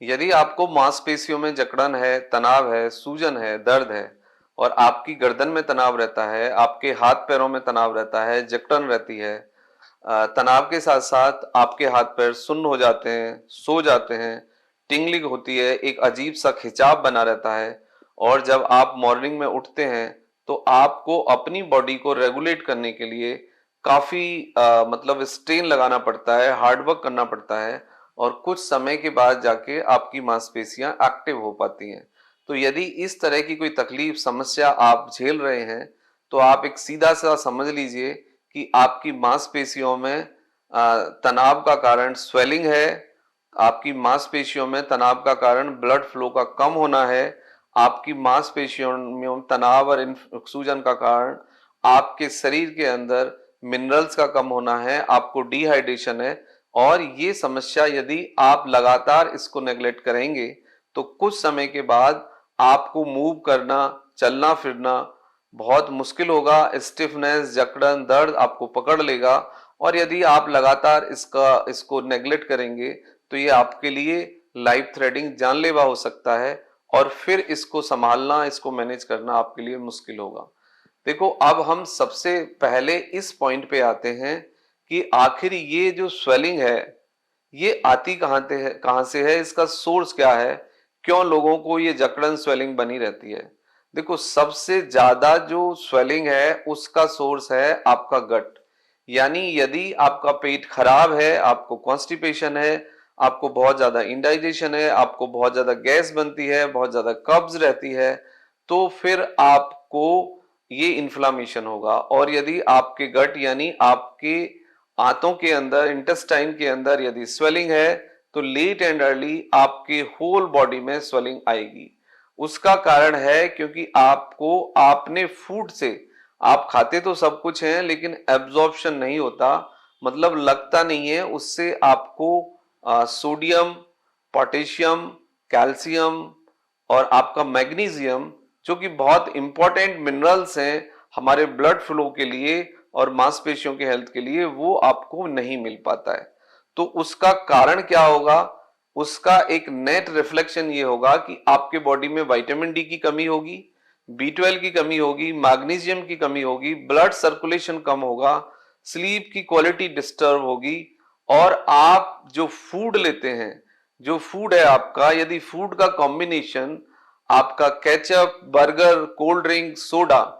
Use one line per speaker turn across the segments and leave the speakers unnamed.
यदि आपको मांसपेशियों में जकड़न है, तनाव है, सूजन है, दर्द है और आपकी गर्दन में तनाव रहता है, आपके हाथ पैरों में तनाव रहता है, जकड़न रहती है, तनाव के साथ साथ आपके हाथ पैर सुन्न हो जाते हैं, सो जाते हैं, टिंगलिंग होती है, एक अजीब सा खिंचाव बना रहता है और जब आप मॉर्निंग में उठते हैं तो आपको अपनी बॉडी को रेगुलेट करने के लिए काफी मतलब स्ट्रेन लगाना पड़ता है, हार्डवर्क करना पड़ता है और कुछ समय के बाद जाके आपकी मांसपेशियां एक्टिव हो पाती हैं। तो यदि इस तरह की कोई तकलीफ समस्या आप झेल रहे हैं तो आप एक सीधा सा समझ लीजिए कि आपकी मांसपेशियों में तनाव का कारण स्वेलिंग है, आपकी मांसपेशियों में तनाव का कारण ब्लड फ्लो का कम होना है, आपकी मांसपेशियों में तनाव और सूजन का कारण आपके शरीर के अंदर मिनरल्स का कम होना है, आपको डिहाइड्रेशन है। और ये समस्या यदि आप लगातार इसको नेग्लेक्ट करेंगे तो कुछ समय के बाद आपको मूव करना, चलना फिरना बहुत मुश्किल होगा, स्टिफनेस, जकड़न, दर्द आपको पकड़ लेगा और यदि आप लगातार इसको नेग्लेक्ट करेंगे तो ये आपके लिए लाइफ थ्रेटनिंग, जानलेवा हो सकता है और फिर इसको संभालना, इसको मैनेज करना आपके लिए मुश्किल होगा। देखो, अब हम सबसे पहले इस पॉइंट पे आते हैं कि आखिर ये जो स्वेलिंग है ये आती कहां से है, इसका सोर्स क्या है, क्यों लोगों को ये जकड़न स्वेलिंग बनी रहती है। देखो, सबसे ज्यादा जो स्वेलिंग है उसका सोर्स है आपका गट। यानी यदि आपका पेट खराब है, आपको कॉन्स्टिपेशन है, आपको बहुत ज्यादा इंडाइजेशन है, आपको बहुत ज्यादा गैस बनती है, बहुत ज्यादा कब्ज रहती है, तो फिर आपको ये इन्फ्लामेशन होगा। और यदि आपके गट यानी आपके आंतों के अंदर, इंटेस्टाइन के अंदर यदि स्वेलिंग है तो लेट एंड अर्ली आपके होल बॉडी में स्वेलिंग आएगी। उसका कारण है क्योंकि आपको आपने फूड से, आप खाते तो सब कुछ हैं लेकिन एब्जॉर्प्शन नहीं होता, मतलब लगता नहीं है, उससे आपको सोडियम, पोटेशियम, कैल्शियम और आपका मैग्नीशियम, जो कि बहुत इंपॉर्टेंट मिनरल्स हैं हमारे ब्लड फ्लो के लिए और मांसपेशियों के हेल्थ के लिए, वो आपको नहीं मिल पाता है। तो उसका कारण क्या होगा? उसका एक नेट रिफ्लेक्शन ये होगा कि आपके बॉडी में विटामिन डी की कमी होगी, B12 की कमी होगी, मैग्नीशियम की कमी होगी, ब्लड सर्कुलेशन कम होगा, स्लीप की क्वालिटी डिस्टर्ब होगी और आप जो फूड लेते हैं, जो फूड है आपका, यदि फूड का कॉम्बिनेशन आपका ketchup, burger, cold drink, soda,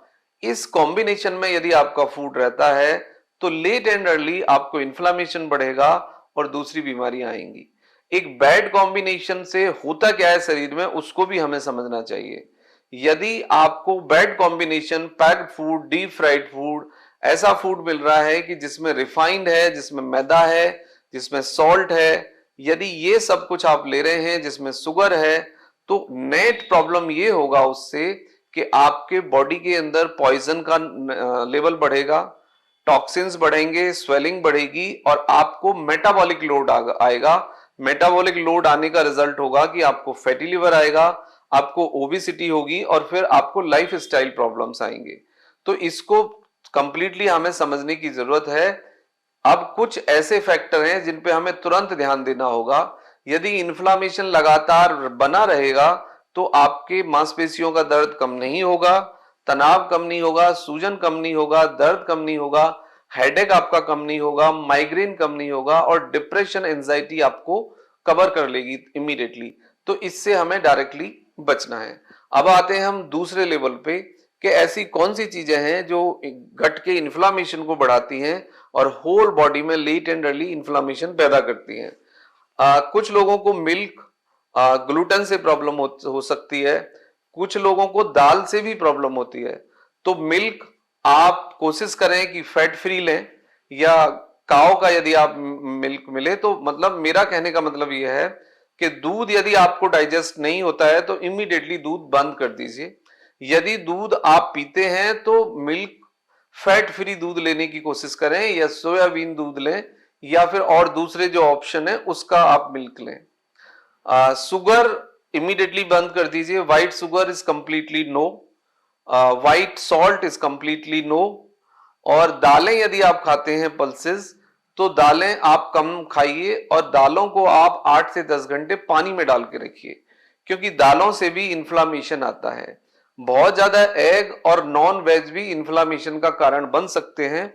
इस कॉम्बिनेशन में यदि आपका फूड रहता है तो लेट एंड अर्ली आपको इन्फ्लामेशन बढ़ेगा और दूसरी बीमारियां आएंगी। एक बैड कॉम्बिनेशन से होता क्या है शरीर में, उसको भी हमें समझना चाहिए। यदि आपको bad combination, packed food, deep fried food, ऐसा फूड मिल रहा है कि जिसमें रिफाइंड है, जिसमें मैदा है, जिसमें सॉल्ट है, यदि ये सब कुछ आप ले रहे हैं, जिसमें शुगर है, तो नेट प्रॉब्लम ये होगा उससे कि आपके बॉडी के अंदर पॉइजन का लेवल बढ़ेगा, टॉक्सिन्स बढ़ेंगे, स्वेलिंग बढ़ेगी और आपको मेटाबॉलिक लोड आएगा। मेटाबॉलिक लोड आने का रिजल्ट होगा कि आपको फैटी लिवर आएगा, आपको ओबेसिटी होगी और फिर आपको लाइफ स्टाइल प्रॉब्लम्स आएंगे। तो इसको कंप्लीटली हमें समझने की जरूरत है। अब कुछ ऐसे फैक्टर हैं जिन पे हमें तुरंत ध्यान देना होगा। यदि इन्फ्लामेशन लगातार बना रहेगा तो आपके मांसपेशियों का दर्द कम नहीं होगा, तनाव कम नहीं होगा, सूजन कम नहीं होगा, दर्द कम नहीं होगा, हेडेक आपका कम नहीं होगा, माइग्रेन कम नहीं होगा और डिप्रेशन, एंजाइटी आपको कवर कर लेगी इमीडिएटली। तो इससे हमें डायरेक्टली बचना है। अब आते हैं हम दूसरे लेवल पे कि ऐसी कौन सी चीजें हैं जो गट के इन्फ्लामेशन को बढ़ाती हैं और होल बॉडी में लेट एंड अर्ली इन्फ्लामेशन पैदा करती हैं। कुछ लोगों को मिल्क, ग्लूटेन से प्रॉब्लम हो सकती है, कुछ लोगों को दाल से भी प्रॉब्लम होती है। तो मिल्क आप कोशिश करें कि फैट फ्री लें, या काओ का यदि आप मिल्क मिले तो, मतलब मेरा कहने का मतलब यह है कि दूध यदि आपको डाइजेस्ट नहीं होता है तो इमीडिएटली दूध बंद कर दीजिए। यदि दूध आप पीते हैं तो मिल्क, फैट फ्री दूध लेने की कोशिश करें या सोयाबीन दूध लें या फिर और दूसरे जो ऑप्शन है उसका आप मिल्क लें। सुगर इमीडिएटली बंद कर दीजिए। White sugar is completely no, white salt is completely no. और दालें यदि आप खाते हैं पल्सेस, तो दालें आप कम खाइए और दालों को आप 8 से 10 घंटे पानी में डाल के रखिए, क्योंकि दालों से भी इन्फ्लामेशन आता है। बहुत ज्यादा एग और नॉन वेज भी इन्फ्लामेशन का कारण बन सकते हैं,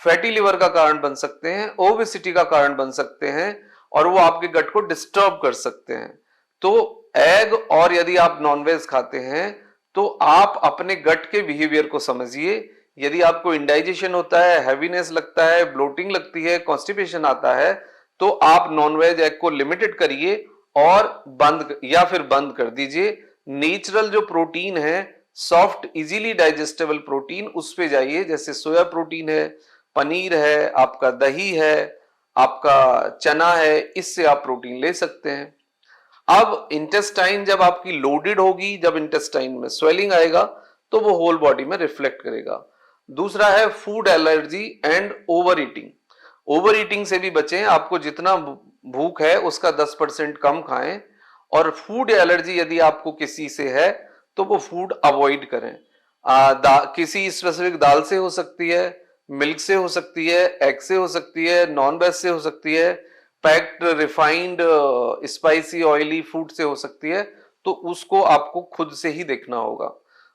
फैटी लिवर का कारण बन सकते हैं, ओबेसिटी का कारण बन सकते हैं, और वो आपके गट को डिस्टर्ब कर सकते हैं। तो एग और यदि आप नॉनवेज खाते हैं तो आप अपने गट के बिहेवियर को समझिए। यदि आपको इंडाइजेशन होता है, हैवीनेस लगता है, ब्लोटिंग लगती है, कॉन्स्टिपेशन आता है, तो आप नॉनवेज एग को लिमिटेड करिए और बंद कर दीजिए। नेचुरल जो प्रोटीन है, सॉफ्ट इजीली डाइजेस्टेबल प्रोटीन, उस पे जाइए, जैसे सोया प्रोटीन है, पनीर है, आपका दही है, आपका चना है, इससे आप प्रोटीन ले सकते हैं। अब इंटेस्टाइन जब आपकी लोडेड होगी, जब इंटेस्टाइन में स्वेलिंग आएगा, तो वो होल बॉडी में रिफ्लेक्ट करेगा। दूसरा है food allergy and over eating. Over eating से भी बचें, आपको जितना भूख है उसका 10% कम खाएं। और फूड एलर्जी यदि आपको किसी से है तो वो फूड अवॉइड करें। किसी स्पेसिफिक दाल से हो सकती है, मिल्क से हो सकती है, एग से हो सकती है, नॉन वेज से हो सकती है, packed refined spicy oily food से हो सकती है। तो उसको आपको खुद से ही देखना होगा।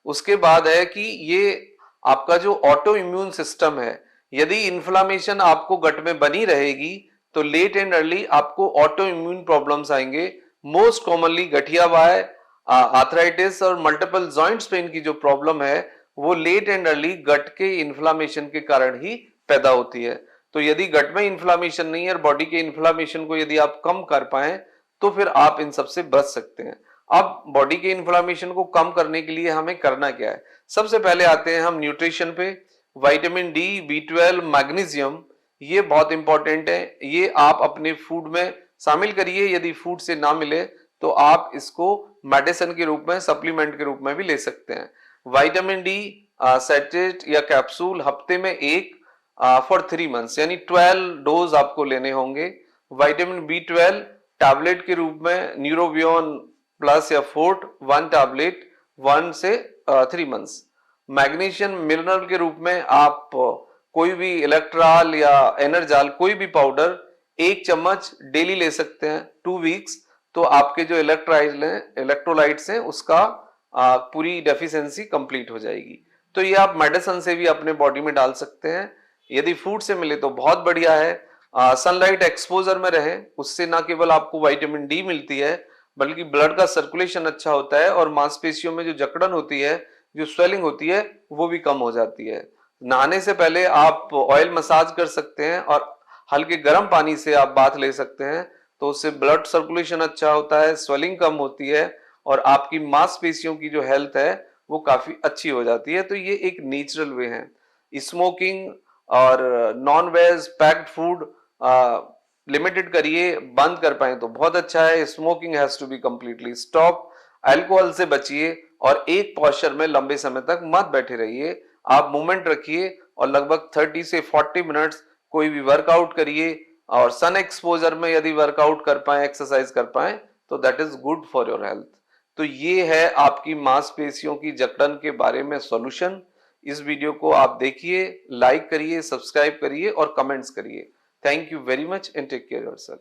उसके बाद है कि ये आपका जो ऑटो इम्यून सिस्टम है, यदि इन्फ्लामेशन आपको गट में बनी रहेगी तो लेट एंड अर्ली आपको ऑटो इम्यून प्रॉब्लम्स आएंगे। मोस्ट कॉमनली गठिया वाय, आर्थराइटिस और मल्टीपल जॉइंट्स पेन की जो प्रॉब्लम है वो लेट एंड अर्ली गट के इन्फ्लामेशन के कारण ही पैदा होती है। तो यदि गट में इन्फ्लामेशन नहीं है और बॉडी के इन्फ्लामेशन को यदि आप कम कर पाए तो फिर आप इन सब से बच सकते हैं। अब बॉडी के इन्फ्लामेशन को कम करने के लिए हमें करना क्या है? सबसे पहले आते हैं हम न्यूट्रिशन पे। विटामिन डी, B12, मैग्नीशियम, ये बहुत इंपॉर्टेंट है। ये आप अपने फूड में शामिल करिए। यदि फूड से ना मिले तो आप इसको मेडिसिन के रूप में, सप्लीमेंट के रूप में भी ले सकते हैं। विटामिन डी सेटेट या कैप्सूल हफ्ते में एक फॉर 3 मंथ्स, यानी 12 डोज आपको लेने होंगे। विटामिन B12 टैबलेट के रूप में न्यूरोबियन प्लस या फोर्ट 1 टैबलेट 1 से 3 मंथ्स। मैग्नीशियम मिनरल के रूप में आप कोई भी इलेक्ट्रॉल या एनर्जाल, कोई भी पाउडर 1 चम्मच डेली ले सकते हैं 2 वीक्स। तो आपके जो इलेक्ट्रोलाइट्स हैं उसका पूरी डेफिशिएंसी कंप्लीट हो जाएगी। तो ये आप मेडिसिन से भी अपने बॉडी में डाल सकते हैं। यदि फूड से मिले तो बहुत बढ़िया है। सनलाइट एक्सपोजर में रहे, उससे ना केवल आपको विटामिन डी मिलती है बल्कि ब्लड का सर्कुलेशन अच्छा होता है और मांसपेशियों में जो जकड़न होती है, जो स्वेलिंग होती है, वो भी कम हो जाती है। नहाने से पहले आप ऑयल मसाज कर सकते हैं और हल्के गर्म पानी से आप बाथ ले सकते हैं। तो उससे ब्लड सर्कुलेशन अच्छा होता है, स्वेलिंग कम होती है और आपकी मांसपेशियों की जो हेल्थ है वो काफी अच्छी हो जाती है। तो ये एक नेचुरल वे है। स्मोकिंग और non veg packed food limited करिए, बंद कर पाए तो बहुत अच्छा है। Smoking has to be completely stop. Alcohol से बचिए और एक पोस्चर में लंबे समय तक मत बैठे रहिए। आप मूवमेंट रखिए और लगभग 30 से 40 मिनट्स कोई भी वर्कआउट करिए। और सन एक्सपोजर में यदि वर्कआउट कर पाए, एक्सरसाइज कर पाए, तो that is good for your health. तो ये है आपकी मांसपेशियों की जकड़न के बारे में सॉल्यूशन। इस वीडियो को आप देखिए, लाइक करिए, सब्सक्राइब करिए और कमेंट्स करिए। Thank you very much and take care yourself.